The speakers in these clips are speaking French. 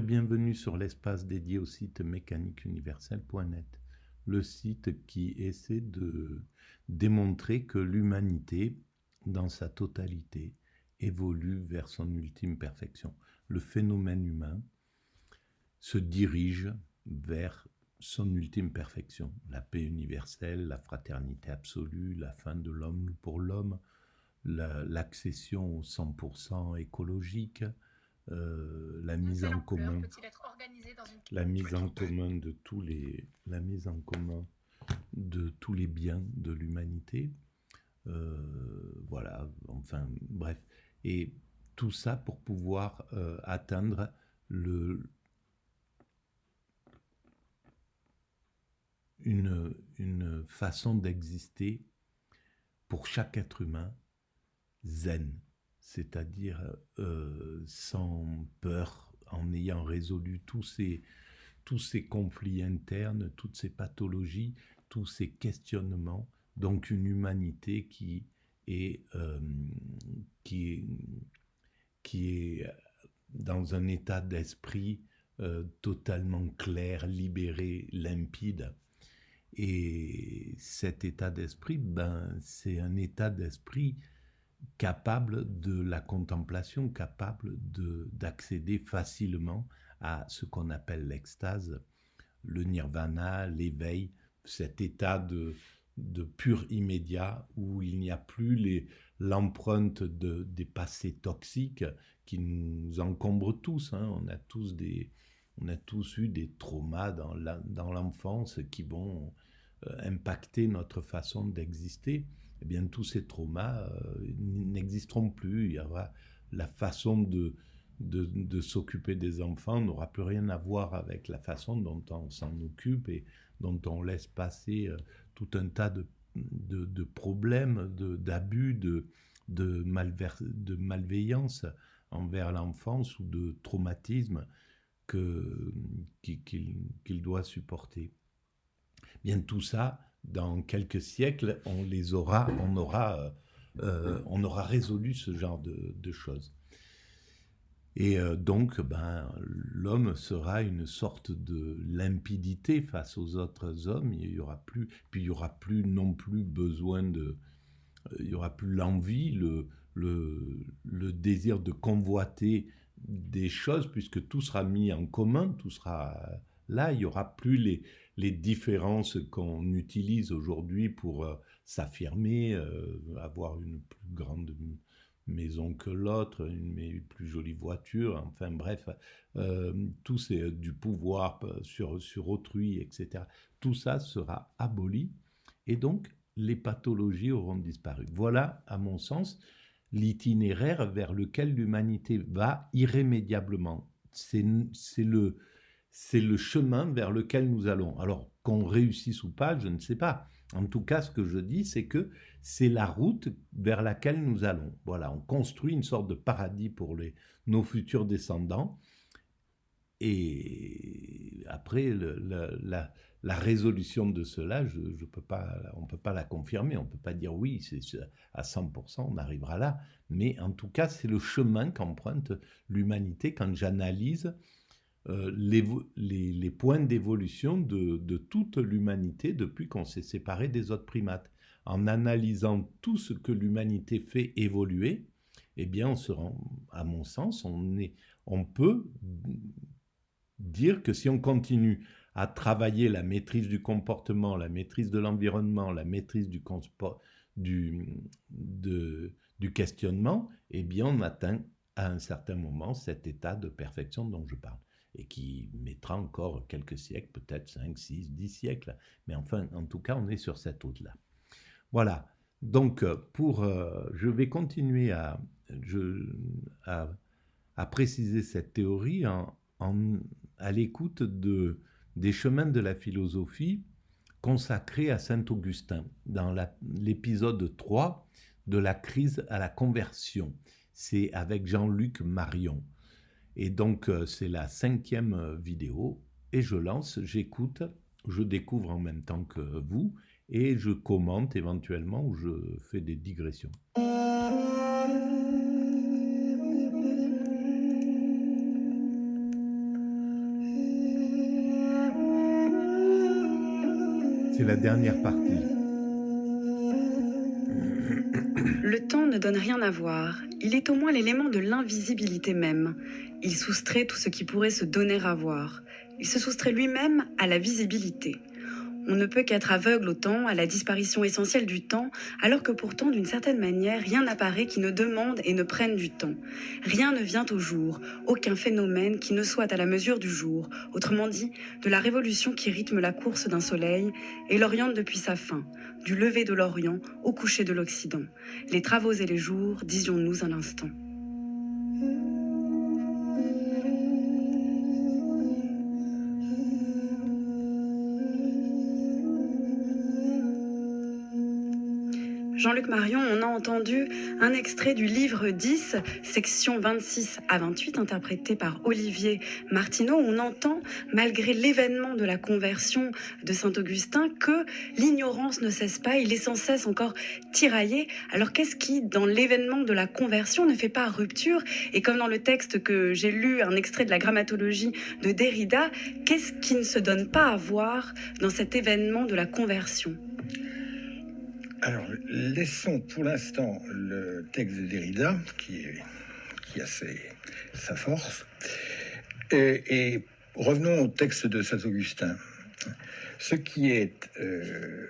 Bienvenue sur l'espace dédié au site mécaniqueuniverselle.net, le site qui essaie de démontrer que l'humanité, dans sa totalité, évolue vers son ultime perfection. Le phénomène humain se dirige vers son ultime perfection, la paix universelle, la fraternité absolue, la fin de l'homme pour l'homme, l'accession au 100% écologique, la mise en commun de tous les biens de l'humanité, voilà, enfin bref, et tout ça pour pouvoir atteindre une façon d'exister pour chaque être humain zen, c'est-à-dire sans peur, en ayant résolu tous ces conflits internes, toutes ces pathologies, tous ces questionnements, donc une humanité qui est dans un état d'esprit totalement clair, libéré, limpide. Et cet état d'esprit, c'est un état d'esprit capable de la contemplation, capable d'accéder facilement à ce qu'on appelle l'extase, le nirvana, l'éveil, cet état de pur immédiat où il n'y a plus l'empreinte des passés toxiques qui nous encombrent tous. Hein. On a tous eu des traumas dans l'enfance qui vont impacter notre façon d'exister. Eh bien, tous ces traumas n'existeront plus. Il y aura la façon de s'occuper des enfants n'aura plus rien à voir avec la façon dont on s'en occupe et dont on laisse passer tout un tas de problèmes, d'abus, de malveillance envers l'enfance ou de traumatisme qu'il doit supporter. Bien, tout ça, dans quelques siècles, on aura résolu ce genre de choses. Et donc, l'homme sera une sorte de limpidité face aux autres hommes. Il y aura plus non plus besoin il y aura plus l'envie, le désir de convoiter des choses, puisque tout sera mis en commun, tout sera là. Il y aura plus les différences qu'on utilise aujourd'hui pour s'affirmer, avoir une plus grande maison que l'autre, une plus jolie voiture, enfin bref, tout c'est du pouvoir sur autrui, etc. Tout ça sera aboli et donc les pathologies auront disparu. Voilà, à mon sens, l'itinéraire vers lequel l'humanité va irrémédiablement. C'est le chemin vers lequel nous allons. Alors, qu'on réussisse ou pas, je ne sais pas. En tout cas, ce que je dis, c'est que c'est la route vers laquelle nous allons. Voilà, on construit une sorte de paradis pour nos futurs descendants. Et après, la résolution de cela, on ne peut pas la confirmer. On ne peut pas dire oui, c'est à 100%, on arrivera là. Mais en tout cas, c'est le chemin qu'emprunte l'humanité quand j'analyse les points d'évolution de toute l'humanité depuis qu'on s'est séparé des autres primates. En analysant tout ce que l'humanité fait évoluer, eh bien, on se rend, à mon sens, on peut dire que si on continue à travailler la maîtrise du comportement, la maîtrise de l'environnement, la maîtrise du questionnement, eh bien, on atteint à un certain moment cet état de perfection dont je parle. Et qui mettra encore quelques siècles, peut-être 5, 6, 10 siècles. Mais enfin, en tout cas, on est sur cette route-là. Voilà. Donc, je vais continuer à préciser cette théorie à l'écoute des chemins de la philosophie consacrés à Saint-Augustin, dans l'épisode 3 de la crise à la conversion. C'est avec Jean-Luc Marion. Et donc, c'est la 5e vidéo, et je lance, j'écoute, je découvre en même temps que vous, et je commente éventuellement, ou je fais des digressions. c'est la dernière partie. Le temps ne donne rien à voir. Il est au moins l'élément de l'invisibilité même. Il soustrait tout ce qui pourrait se donner à voir. Il se soustrait lui-même à la visibilité. On ne peut qu'être aveugle au temps, à la disparition essentielle du temps, alors que pourtant, d'une certaine manière, rien n'apparaît qui ne demande et ne prenne du temps. Rien ne vient au jour, aucun phénomène qui ne soit à la mesure du jour, autrement dit, de la révolution qui rythme la course d'un soleil et l'oriente depuis sa fin, du lever de l'Orient au coucher de l'Occident. Les travaux et les jours, disions-nous un instant. Jean-Luc Marion, on a entendu un extrait du livre 10, section 26 à 28, interprété par Olivier Martineau. On entend, malgré l'événement de la conversion de Saint-Augustin, que l'ignorance ne cesse pas, il est sans cesse encore tiraillé. Alors qu'est-ce qui, dans l'événement de la conversion, ne fait pas rupture? Et comme dans le texte que j'ai lu, un extrait de la grammatologie de Derrida, qu'est-ce qui ne se donne pas à voir dans cet événement de la conversion? Alors, laissons pour l'instant le texte de Derrida, qui a sa force, et revenons au texte de Saint-Augustin. Ce qui est... il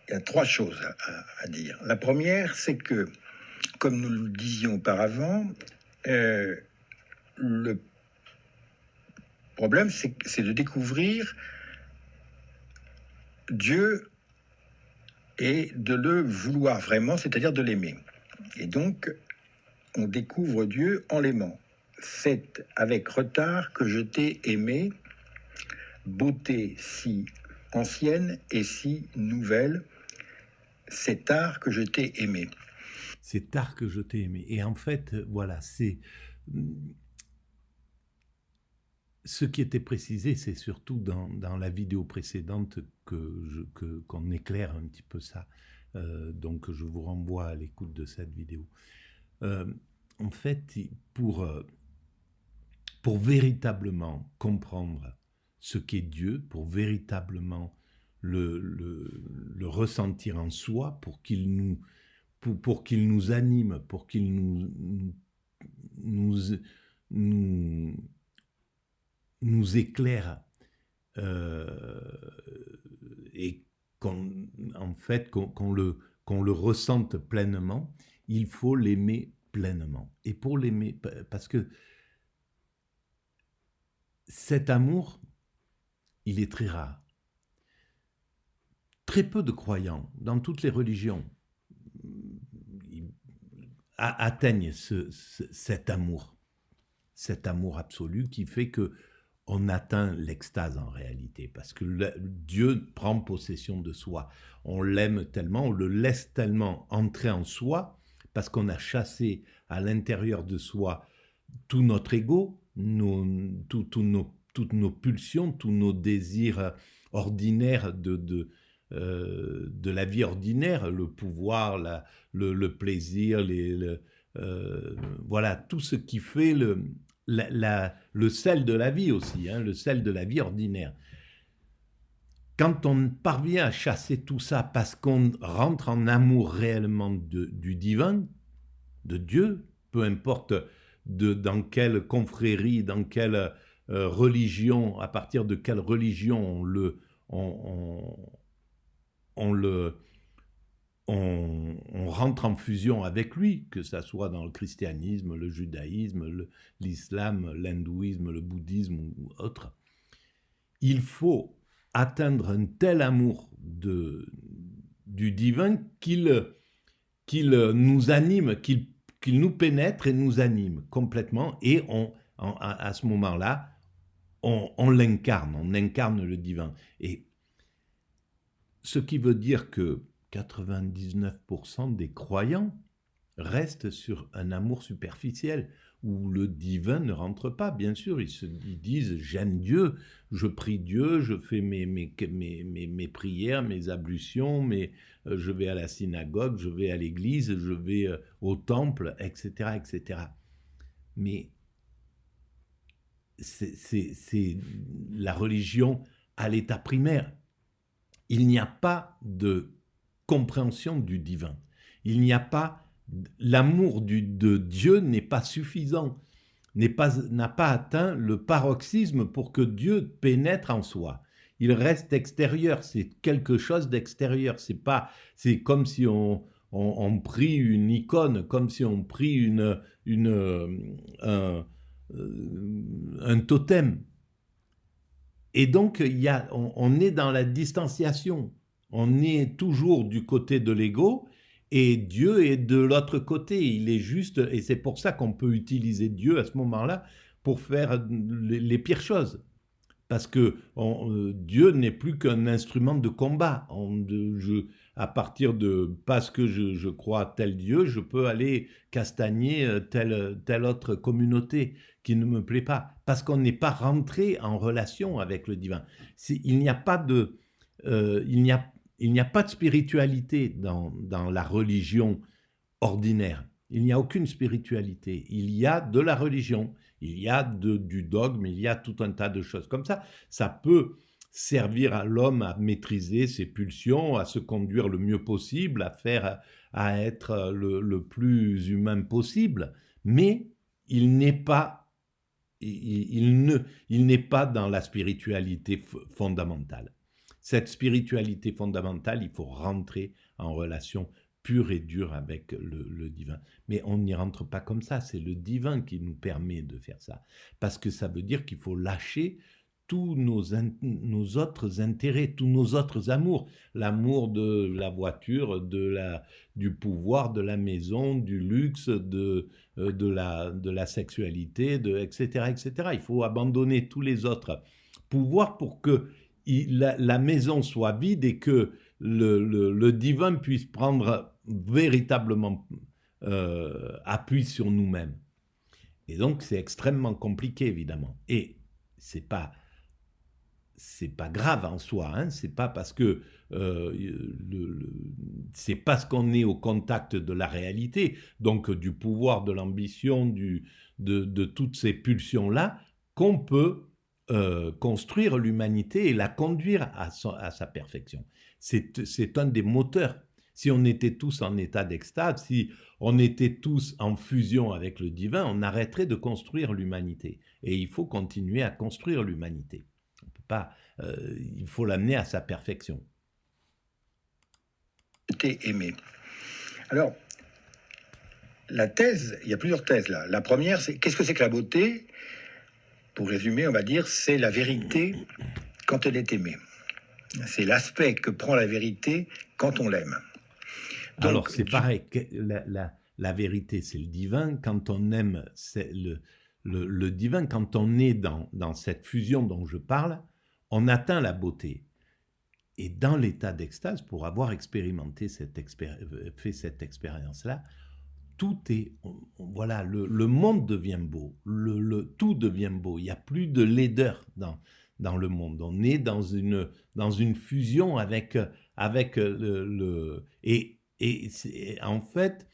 y a trois choses à dire. La première, c'est que, comme nous le disions auparavant, le problème, c'est de découvrir Dieu et de le vouloir vraiment, c'est-à-dire de l'aimer. Et donc, on découvre Dieu en l'aimant. C'est avec retard que je t'ai aimé, beauté si ancienne et si nouvelle, c'est tard que je t'ai aimé. C'est tard que je t'ai aimé. Et en fait, voilà, c'est... Ce qui était précisé, c'est surtout dans la vidéo précédente qu'on éclaire un petit peu ça. Donc je vous renvoie à l'écoute de cette vidéo. En fait, pour véritablement comprendre ce qu'est Dieu, pour véritablement le ressentir en soi, pour qu'il nous anime, pour qu'il nous éclaire et qu'on le ressente pleinement, il faut l'aimer pleinement. Et pour l'aimer, parce que cet amour, il est très rare. Très peu de croyants, dans toutes les religions, atteignent cet amour absolu qui fait que on atteint l'extase en réalité, parce que Dieu prend possession de soi. On l'aime tellement, on le laisse tellement entrer en soi, parce qu'on a chassé à l'intérieur de soi tout notre ego, toutes nos pulsions, tous nos désirs ordinaires de la vie ordinaire, le pouvoir, le plaisir, voilà, tout ce qui fait le sel de la vie aussi, hein, le sel de la vie ordinaire. Quand on parvient à chasser tout ça parce qu'on rentre en amour réellement du divin, de Dieu, peu importe dans quelle confrérie, dans quelle religion, à partir de quelle religion on rentre en fusion avec lui, que ça soit dans le christianisme, le judaïsme, l'islam, l'hindouisme, le bouddhisme ou autre. Il faut atteindre un tel amour du divin qu'il nous anime, qu'il nous pénètre et nous anime complètement, et à ce moment-là, on l'incarne, on incarne le divin. Et ce qui veut dire que 99% des croyants restent sur un amour superficiel, où le divin ne rentre pas, bien sûr. Ils disent « j'aime Dieu, je prie Dieu, je fais mes prières, mes ablutions, je vais à la synagogue, je vais à l'église, je vais au temple, etc. etc. » Mais c'est la religion à l'état primaire. il n'y a pas de compréhension du divin. Il n'y a pas... L'amour de Dieu n'est pas suffisant, n'a pas atteint le paroxysme pour que Dieu pénètre en soi. Il reste extérieur, c'est quelque chose d'extérieur. C'est comme si on prit une icône, comme si on prit un totem. Et donc, on est dans la distanciation. On est toujours du côté de l'ego et Dieu est de l'autre côté. Il est juste, et c'est pour ça qu'on peut utiliser Dieu à ce moment-là pour faire les pires choses. Parce que Dieu n'est plus qu'un instrument de combat. À partir de parce que je crois à tel Dieu, je peux aller castagner telle autre communauté qui ne me plaît pas. Parce qu'on n'est pas rentré en relation avec le divin. Il n'y a pas de spiritualité dans la religion ordinaire. Il n'y a aucune spiritualité. Il y a de la religion. Il y a du dogme, il y a tout un tas de choses comme ça. Ça peut servir à l'homme à maîtriser ses pulsions, à se conduire le mieux possible, à être le plus humain possible, mais il n'est pas dans la spiritualité fondamentale. Cette spiritualité fondamentale, il faut rentrer en relation pur et dur avec le divin. Mais on n'y rentre pas comme ça, c'est le divin qui nous permet de faire ça. Parce que ça veut dire qu'il faut lâcher tous nos autres intérêts, tous nos autres amours. L'amour de la voiture, du pouvoir, de la maison, du luxe, de la sexualité, etc., etc. Il faut abandonner tous les autres pouvoirs pour que la maison soit vide et que le divin puisse prendre véritablement appui sur nous-mêmes. Et donc, c'est extrêmement compliqué, évidemment. Et c'est pas grave en soi, hein. C'est pas parce que c'est parce qu'on est au contact de la réalité, donc du pouvoir, de l'ambition, de toutes ces pulsions-là, qu'on peut construire l'humanité et la conduire à sa perfection. C'est un des moteurs. Si on était tous en état d'extase, si on était tous en fusion avec le divin, on arrêterait de construire l'humanité. Et il faut continuer à construire l'humanité. On peut pas, il faut l'amener à sa perfection. T'es aimé. Alors, la thèse, il y a plusieurs thèses là. La première, c'est qu'est-ce que c'est que la beauté ? Pour résumer, on va dire, c'est la vérité quand elle est aimée. C'est l'aspect que prend la vérité quand on l'aime. Donc, alors, c'est pareil. La vérité, c'est le divin. Quand on aime le divin, quand on est dans cette fusion dont je parle, on atteint la beauté. Et dans l'état d'extase, pour avoir expérimenté fait cette expérience-là, tout est... Voilà, le monde devient beau. Tout devient beau. Il n'y a plus de laideur dans le monde. On est dans une fusion avec et en fait,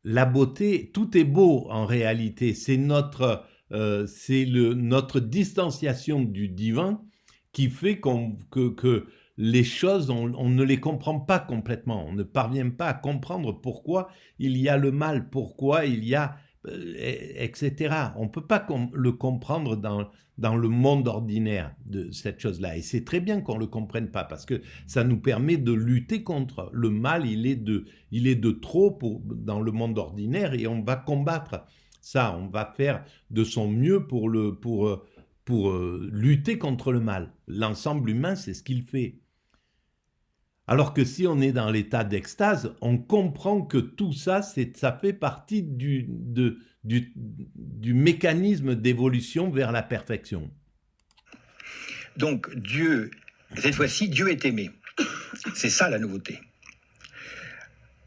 la beauté, tout est beau en réalité. C'est notre distanciation du divin qui fait que les choses, on ne les comprend pas complètement. On ne parvient pas à comprendre pourquoi il y a le mal, pourquoi il y a... etc. On ne peut pas le comprendre dans le monde ordinaire de cette chose-là. Et c'est très bien qu'on ne le comprenne pas, parce que ça nous permet de lutter contre. Le mal, il est de trop dans le monde ordinaire, et on va combattre ça. On va faire de son mieux pour lutter contre le mal. L'ensemble humain, c'est ce qu'il fait. Alors que si on est dans l'état d'extase, on comprend que tout ça, ça fait partie du mécanisme d'évolution vers la perfection. Donc Dieu, cette fois-ci, Dieu est aimé. C'est ça la nouveauté.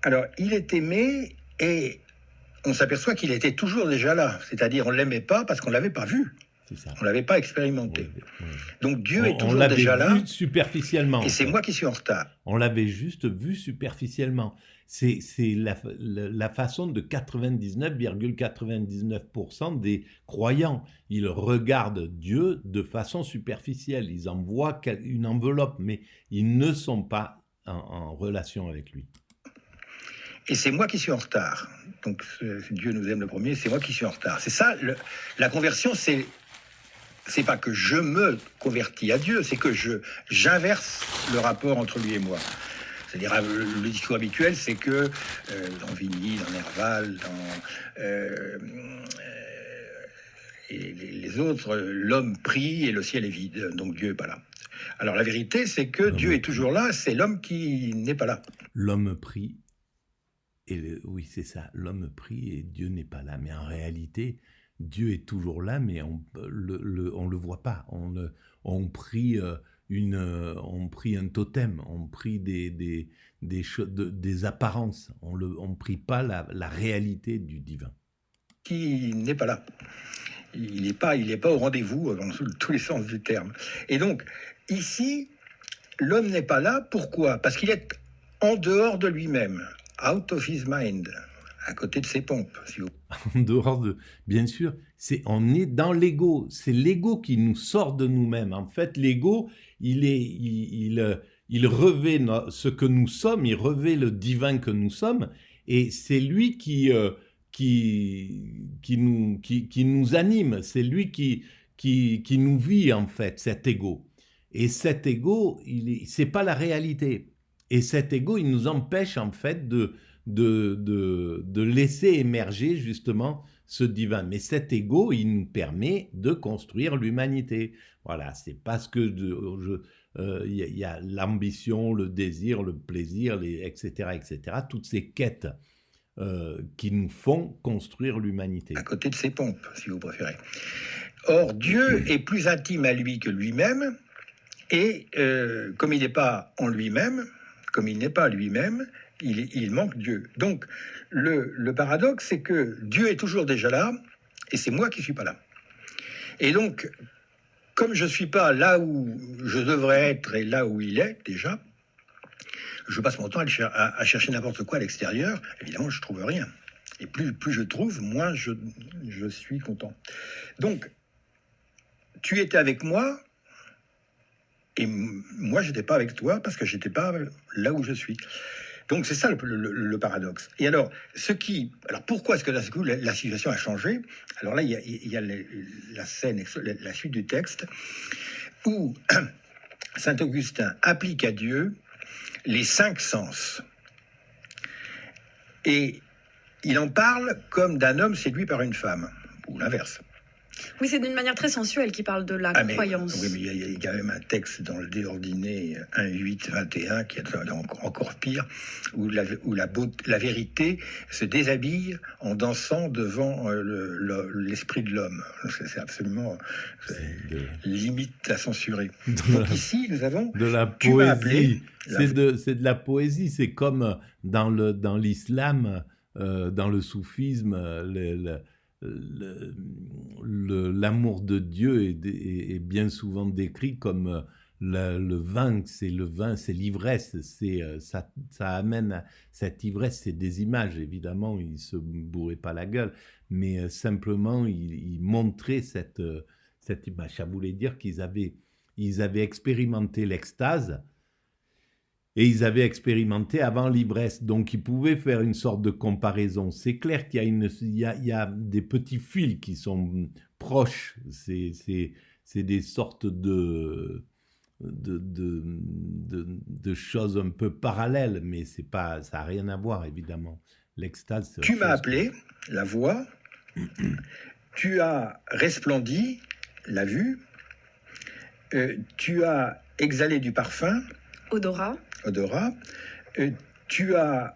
Alors, il est aimé et on s'aperçoit qu'il était toujours déjà là. C'est-à-dire, on ne l'aimait pas parce qu'on ne l'avait pas vu. c'est ça. On l'avait pas expérimenté. Ouais. Donc Dieu est On toujours l'avait déjà là, vu superficiellement. et c'est moi qui suis en retard. On l'avait juste vu superficiellement. C'est la façon de 99,99% des croyants. Ils regardent Dieu de façon superficielle. Ils en voient une enveloppe, mais ils ne sont pas en relation avec lui. Et c'est moi qui suis en retard. Donc Dieu nous aime le premier, c'est moi qui suis en retard. C'est ça, la conversion, c'est pas que je me convertis à Dieu, c'est que j'inverse le rapport entre lui et moi. C'est-à-dire, le discours habituel, c'est que dans Vigny, dans Nerval, dans les autres, l'homme prie et le ciel est vide, donc Dieu n'est pas là. Alors la vérité, c'est que Dieu est toujours là, c'est l'homme qui n'est pas là. L'homme prie, oui, c'est ça, l'homme prie et Dieu n'est pas là. Mais en réalité, Dieu est toujours là, mais on le voit pas. On prie on prie un totem, on prie des apparences. On prie pas la réalité du divin. Qui n'est pas là. Il n'est pas au rendez-vous dans tous les sens du terme. Et donc, ici, l'homme n'est pas là. Pourquoi ? Parce qu'il est en dehors de lui-même, out of his mind, à côté de ses pompes. Si vous... En dehors de... Bien sûr, on est dans l'ego. C'est l'ego qui nous sort de nous-mêmes. En fait, l'ego, il revêt ce que nous sommes, il revêt le divin que nous sommes, et c'est lui qui nous anime, c'est lui qui nous vit, en fait, cet ego. Et cet ego, c'est pas la réalité. Et cet ego, il nous empêche, en fait, de laisser émerger, justement, ce divin. Mais cet ego, il nous permet de construire l'humanité. Voilà, c'est parce que y a l'ambition, le désir, le plaisir, etc., etc., toutes ces quêtes qui nous font construire l'humanité. À côté de ses pompes, si vous préférez. Or, Dieu est plus intime à lui que lui-même, et comme il n'est pas en lui-même, comme il n'est pas lui-même, il manque Dieu. Donc, le paradoxe, c'est que Dieu est toujours déjà là, et c'est moi qui ne suis pas là. Et donc, comme je ne suis pas là où je devrais être et là où il est déjà, je passe mon temps à chercher n'importe quoi à l'extérieur. Évidemment, je ne trouve rien. Et plus je trouve, moins je suis content. Donc, tu étais avec moi, et moi, je n'étais pas avec toi parce que je n'étais pas là où je suis. Donc, c'est ça le paradoxe. Et alors, pourquoi est-ce que d'un coup, la situation a changé ? Alors là, il y a la scène, la suite du texte, où saint Augustin applique à Dieu les 5 sens. Et il en parle comme d'un homme séduit par une femme, ou l'inverse. Oui, c'est d'une manière très sensuelle qu'il parle de la croyance. Oui, mais il y a quand même un texte dans le Déordiné 1.8.21 qui est encore pire, où la vérité se déshabille en dansant devant l'esprit de l'homme. C'est absolument limite à censurer. Donc ici, nous avons... De la poésie. C'est de la poésie. C'est comme dans l'islam, dans le soufisme, l'amour de Dieu est bien souvent décrit comme le vin, c'est l'ivresse, ça amène cette ivresse, c'est des images, évidemment, il ne se bourrait pas la gueule, mais simplement il montrait cette image. Ça voulait dire qu'ils avaient expérimenté l'extase, et ils avaient expérimenté avant l'ivresse, donc ils pouvaient faire une sorte de comparaison. C'est clair qu'il y a des petits fils qui sont proches, c'est des sortes de choses un peu parallèles, mais ça n'a rien à voir, évidemment. L'extase, tu m'as appelé, la voix, tu as resplendi, la vue, tu as exhalé du parfum, odorat, tu as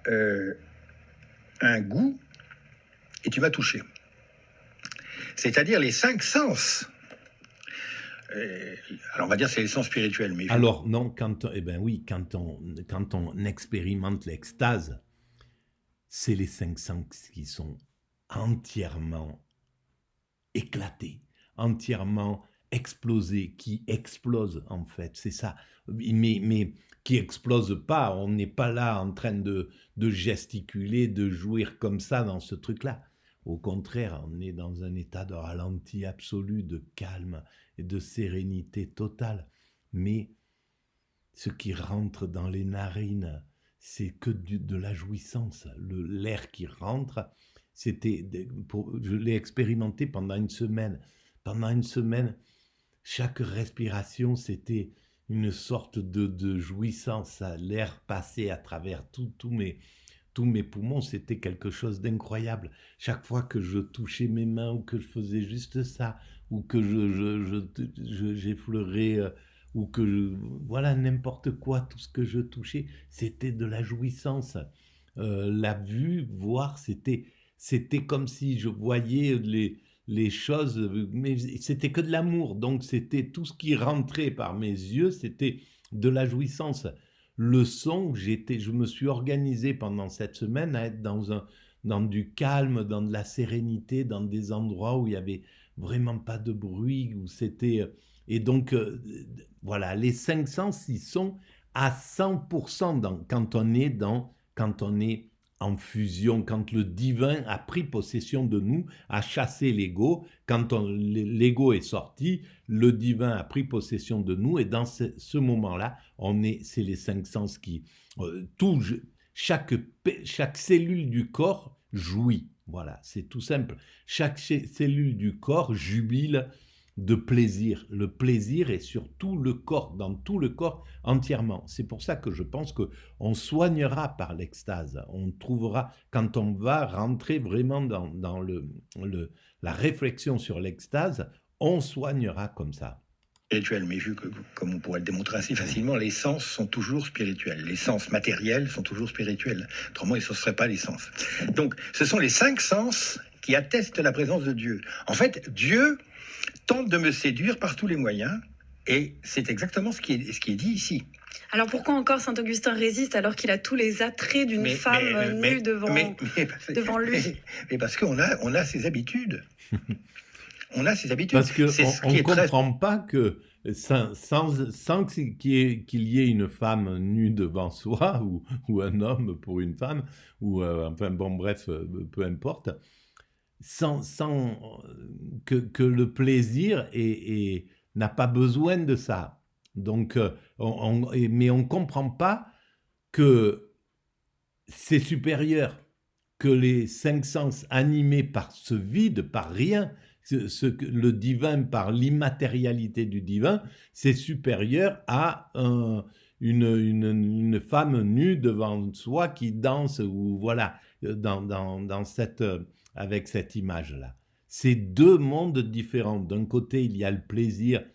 un goût et tu m'as touché. C'est-à-dire les 5 sens. Alors on va dire c'est les sens spirituels. Mais alors non, quand on expérimente l'extase, c'est les 5 sens qui sont entièrement éclatés, entièrement explosé, qui explose en fait, c'est ça. Mais qui explose pas, on n'est pas là en train de gesticuler, de jouir comme ça dans ce truc-là. Au contraire, on est dans un état de ralenti absolu, de calme et de sérénité totale. Mais ce qui rentre dans les narines, c'est que de la jouissance. L'air qui rentre, je l'ai expérimenté pendant une semaine. Pendant une semaine, chaque respiration, c'était une sorte de jouissance. L'air passait à travers tous mes poumons, c'était quelque chose d'incroyable. Chaque fois que je touchais mes mains ou que je faisais juste ça, ou que j'effleurais, ou que voilà, n'importe quoi, tout ce que je touchais, c'était de la jouissance. La vue, voir, c'était comme si je voyais les choses, mais c'était que de l'amour. Donc c'était tout ce qui rentrait par mes yeux, c'était de la jouissance. Le son, je me suis organisé pendant cette semaine à être dans du calme, dans de la sérénité, dans des endroits où il y avait vraiment pas de bruit, où c'était... Et donc, voilà, les 5 sens, ils sont à 100% quand on est en fusion, quand le divin a pris possession de nous, a chassé l'ego. Quand l'ego est sorti, le divin a pris possession de nous, et dans ce moment-là, c'est les 5 sens qui... chaque cellule du corps jouit. Voilà, c'est tout simple. Chaque cellule du corps jubile de plaisir. Le plaisir est sur tout le corps, dans tout le corps entièrement. C'est pour ça que je pense qu'on soignera par l'extase. On trouvera, quand on va rentrer vraiment dans la réflexion sur l'extase, on soignera comme ça. Spirituel, mais vu que, comme on pourrait le démontrer assez facilement, les sens sont toujours spirituels. Les sens matériels sont toujours spirituels. Autrement, ils ne seraient pas les sens. Donc, ce sont les 5 sens qui attestent la présence de Dieu. En fait, Dieu tente de me séduire par tous les moyens, et c'est exactement ce qui est dit ici. Alors pourquoi encore Saint Augustin résiste alors qu'il a tous les attraits d'une femme nue devant lui? Mais parce qu'on a ses habitudes. On a ses habitudes. Parce qu'on ne comprend pas que sans qu'il y ait une femme nue devant soi, ou un homme pour une femme, ou enfin bon bref, peu importe, sans que le plaisir n'a pas besoin de ça. Donc, mais on ne comprend pas que c'est supérieur, que les 5 sens animés par ce vide, par rien, le divin, par l'immatérialité du divin, c'est supérieur à une femme nue devant soi qui danse, ou voilà, avec cette image-là. C'est 2 mondes différents. D'un côté, il y a le plaisir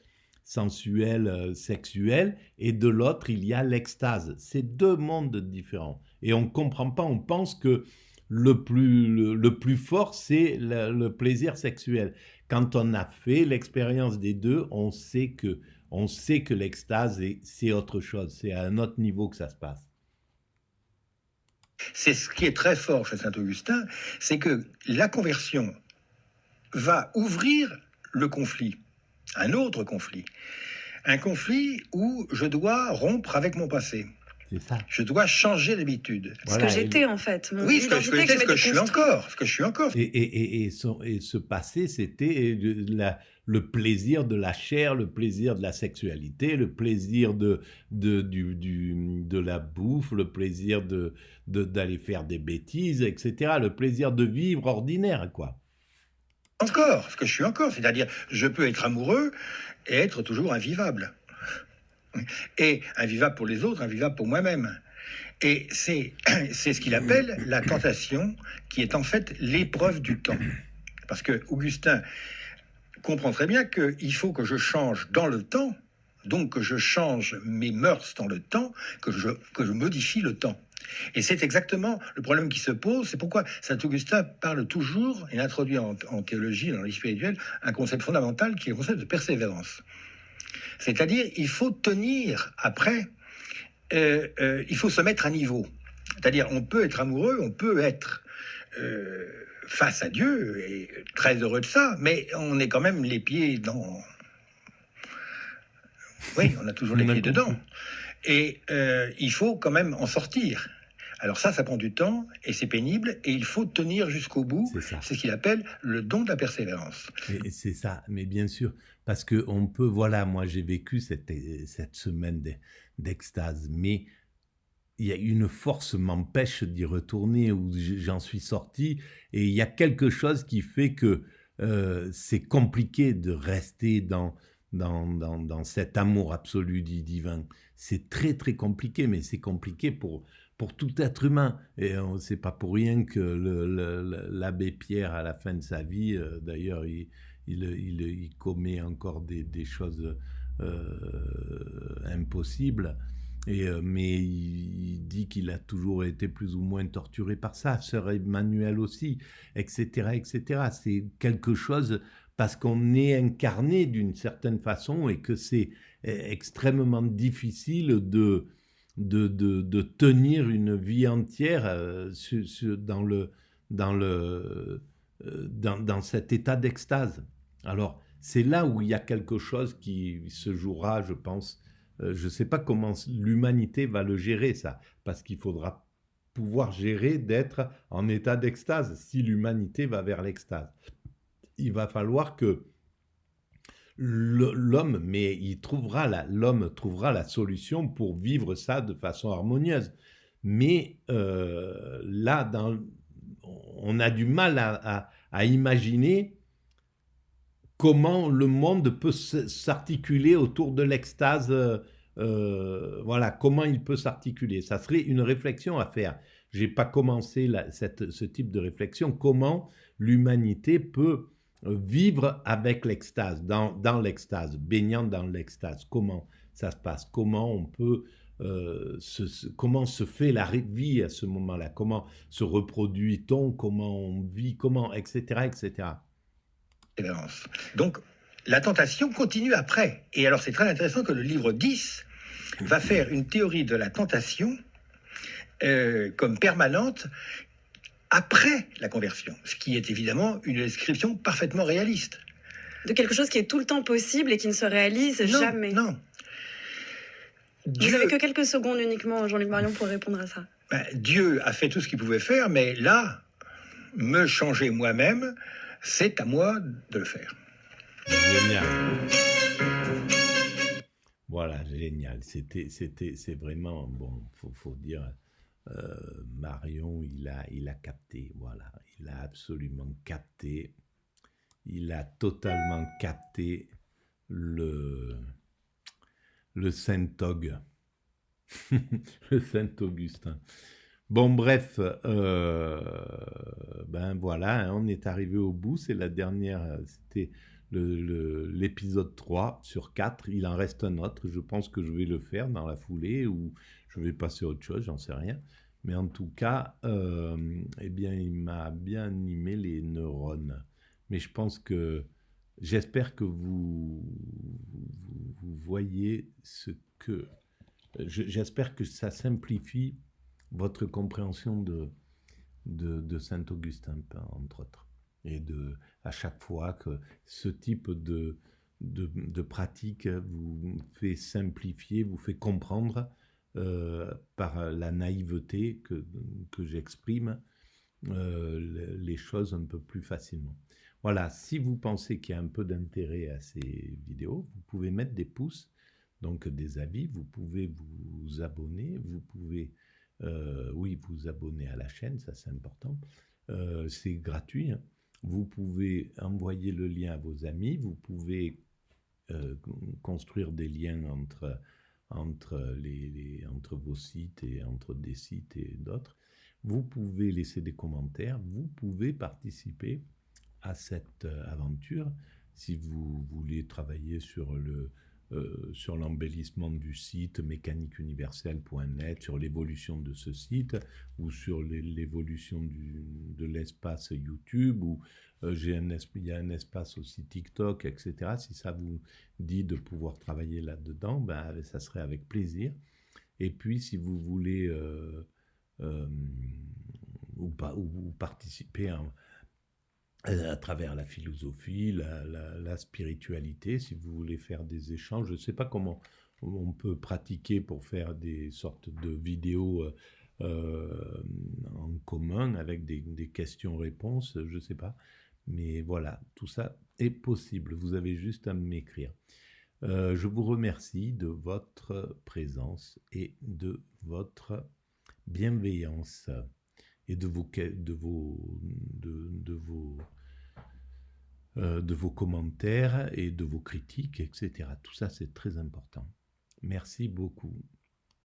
sensuel, sexuel, et de l'autre, il y a l'extase. C'est 2 mondes différents. Et on ne comprend pas, on pense que le plus fort, c'est le plaisir sexuel. Quand on a fait l'expérience des 2, on sait que l'extase, c'est autre chose. C'est à un autre niveau que ça se passe. C'est ce qui est très fort chez Saint-Augustin, c'est que la conversion va ouvrir le conflit, un autre conflit. Un conflit où je dois rompre avec mon passé. C'est ça. Je dois changer d'habitude. Voilà, ce que j'étais en fait. Oui, ce que je suis encore. Et ce passé, c'était le plaisir de la chair, le plaisir de la sexualité, le plaisir de la bouffe, le plaisir d'aller faire des bêtises, etc. Le plaisir de vivre ordinaire, quoi. Encore, ce que je suis encore. C'est-à-dire, je peux être amoureux et être toujours invivable. Et invivable pour les autres, invivable pour moi-même. Et c'est ce qu'il appelle la tentation, qui est en fait l'épreuve du temps. Parce que Augustin comprend très bien qu'il faut que je change dans le temps, donc que je change mes mœurs dans le temps, que je modifie le temps. Et c'est exactement le problème qui se pose. C'est pourquoi saint Augustin parle toujours, il introduit en théologie, dans la vie spirituelle, un concept fondamental qui est le concept de persévérance. C'est-à-dire, il faut tenir après, il faut se mettre à niveau. C'est-à-dire, on peut être amoureux, on peut être face à Dieu, et très heureux de ça, mais on est quand même les pieds dans... Oui, on a toujours les pieds dedans. Et il faut quand même en sortir. Alors ça prend du temps, et c'est pénible, et il faut tenir jusqu'au bout. C'est ce qu'il appelle le don de la persévérance. Et c'est ça, mais bien sûr, parce qu'on peut, voilà, moi j'ai vécu cette semaine d'extase, mais il y a une force m'empêche d'y retourner, où j'en suis sorti, et il y a quelque chose qui fait que c'est compliqué de rester dans cet amour absolu du divin. C'est très très compliqué, mais c'est compliqué pour tout être humain. Et c'est pas pour rien que l'abbé Pierre, à la fin de sa vie, d'ailleurs, il commet encore des choses impossibles. Mais il dit qu'il a toujours été plus ou moins torturé par ça, sœur Emmanuel aussi, etc., etc. C'est quelque chose, parce qu'on est incarné d'une certaine façon, et que c'est extrêmement difficile de tenir une vie entière dans cet état d'extase. Alors, c'est là où il y a quelque chose qui se jouera, je pense. Je ne sais pas comment l'humanité va le gérer, ça, parce qu'il faudra pouvoir gérer d'être en état d'extase. Si l'humanité va vers l'extase, il va falloir que l'homme trouvera la solution pour vivre ça de façon harmonieuse. Mais là, on a du mal à imaginer comment le monde peut s'articuler autour de l'extase. Voilà, comment il peut s'articuler. Ça serait une réflexion à faire. Je n'ai pas commencé ce type de réflexion. Comment l'humanité peut vivre avec l'extase, dans l'extase, baignant dans l'extase. Comment ça se passe? Comment on peut... comment se fait la vie à ce moment-là? Comment se reproduit-on? Comment on vit? Comment, etc., etc. Donc, la tentation continue après. Et alors, c'est très intéressant que le livre 10 va faire une théorie de la tentation comme permanente après la conversion, ce qui est évidemment une description parfaitement réaliste. De quelque chose qui est tout le temps possible et qui ne se réalise jamais. Non. Vous n'avez que quelques secondes uniquement, Jean-Luc Marion, pour répondre à ça. Dieu a fait tout ce qu'il pouvait faire, mais là, me changer moi-même, c'est à moi de le faire. Génial. Voilà, génial. C'est vraiment, bon, faut dire, Marion, il a capté, voilà. Il a absolument capté. Il a totalement capté le Saint-Og. Le Saint-Augustin. Bon, bref, ben voilà, hein, on est arrivé au bout. C'est la dernière, c'était l'épisode 3 sur 4. Il en reste un autre. Je pense que je vais le faire dans la foulée, ou je vais passer à autre chose, j'en sais rien. Mais en tout cas, eh bien, il m'a bien animé les neurones. Mais je pense que, j'espère que vous voyez ce que... J'espère que ça simplifie votre compréhension de Saint-Augustin, entre autres. Et à chaque fois que ce type de pratique vous fait simplifier, vous fait comprendre par la naïveté que j'exprime les choses un peu plus facilement. Voilà, si vous pensez qu'il y a un peu d'intérêt à ces vidéos, vous pouvez mettre des pouces, donc des avis, vous pouvez vous abonner, vous pouvez vous abonner à la chaîne, ça c'est important, c'est gratuit, hein. Vous pouvez envoyer le lien à vos amis, vous pouvez construire des liens entre vos sites et entre des sites et d'autres. Vous pouvez laisser des commentaires, vous pouvez participer à cette aventure si vous voulez travailler sur l'embellissement du site mécaniqueuniverselle.net, sur l'évolution de ce site, ou sur l'évolution de l'espace YouTube, ou il y a un espace aussi TikTok, etc. Si ça vous dit de pouvoir travailler là-dedans, ben, ça serait avec plaisir. Et puis, si vous voulez ou participer à travers la philosophie, la spiritualité, si vous voulez faire des échanges. Je ne sais pas comment on peut pratiquer pour faire des sortes de vidéos en commun avec des questions-réponses, je ne sais pas. Mais voilà, tout ça est possible. Vous avez juste à m'écrire. Je vous remercie de votre présence et de votre bienveillance et de vos commentaires et de vos critiques, etc. Tout ça, c'est très important. Merci beaucoup.